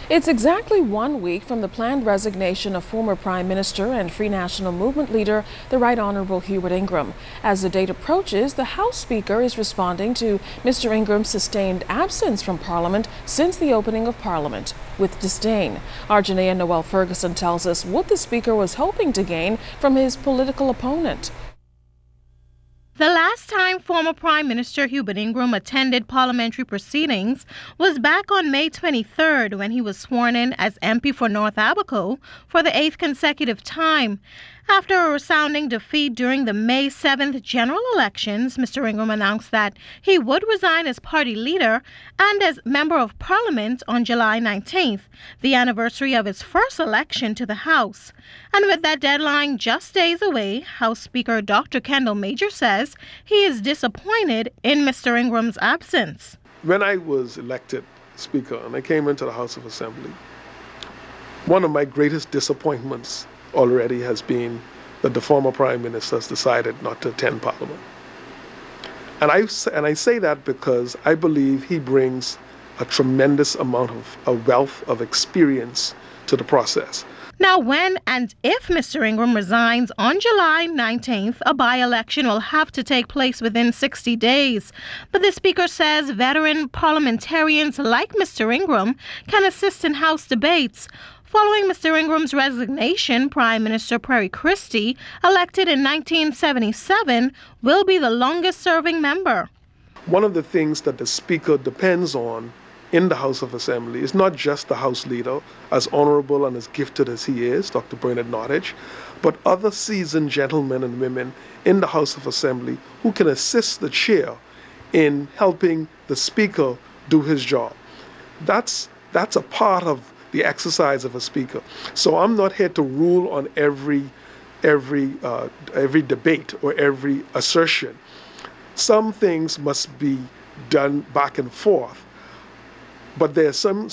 It's exactly 1 week from the planned resignation of former Prime Minister and Free National Movement leader, the Right Honourable Hubert Ingraham. As the date approaches, the House Speaker is responding to Mr. Ingram's sustained absence from Parliament since the opening of Parliament with disdain. Our Janaea Noel Ferguson tells us what the Speaker was hoping to gain from his political opponent. The last time former Prime Minister Hubert Ingraham attended parliamentary proceedings was back on May 23rd when he was sworn in as MP for North Abaco for the 8th consecutive time. After a resounding defeat during the May 7th general elections, Mr. Ingraham announced that he would resign as party leader and as Member of Parliament on July 19th, the anniversary of his first election to the House. And with that deadline just days away, House Speaker Dr. Kendal Major says he is disappointed in Mr. Ingram's absence. When I was elected Speaker and I came into the House of Assembly, one of my greatest disappointments already has been that the former Prime Minister has decided not to attend Parliament. And I say that because I believe he brings a tremendous amount of a wealth of experience to the process. Now, when and if Mr. Ingraham resigns on July 19th, a by-election will have to take place within 60 days. But the Speaker says veteran parliamentarians like Mr. Ingraham can assist in House debates. Following Mr. Ingram's resignation, Prime Minister Perry Christie, elected in 1977, will be the longest-serving member. One of the things that the Speaker depends on in the House of Assembly is not just the House leader, as honourable and as gifted as he is, Dr. Bernard Nottage, but other seasoned gentlemen and women in the House of Assembly who can assist the chair in helping the Speaker do his job. That's a part of the exercise of a Speaker. So I'm not here to rule on every debate or every assertion. Some things must be done back and forth. But there are some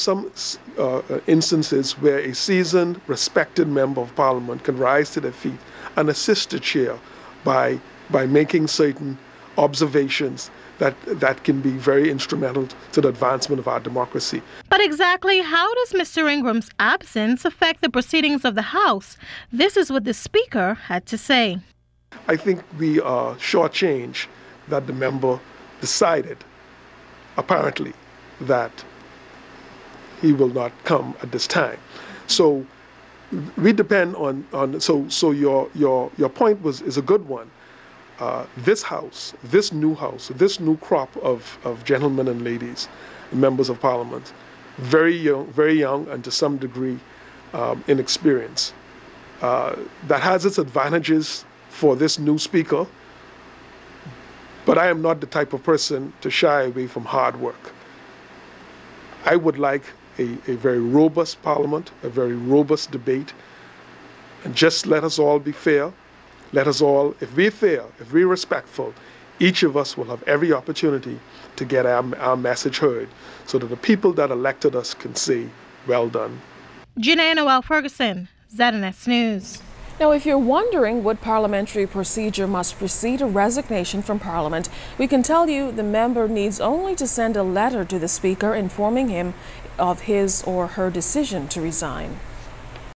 instances where a seasoned, respected member of Parliament can rise to their feet and assist the chair by making certain observations that can be very instrumental to the advancement of our democracy. But exactly how does Mr. Ingram's absence affect the proceedings of the House? This is what the Speaker had to say. I think we are shortchanged that the member decided, apparently, that he will not come at this time. So we depend on so your point is a good one. This House, this new new crop of gentlemen and ladies, members of Parliament, very young and to some degree inexperienced. That has its advantages for this new Speaker, but I am not the type of person to shy away from hard work. I would like a very robust Parliament, a very robust debate, and just let us all be fair. Let us all, if we're fair, if we're respectful, each of us will have every opportunity to get our message heard so that the people that elected us can say, well done. Janaea Noel Ferguson, ZNS News. Now, if you're wondering what parliamentary procedure must precede a resignation from Parliament, we can tell you the member needs only to send a letter to the Speaker informing him of his or her decision to resign.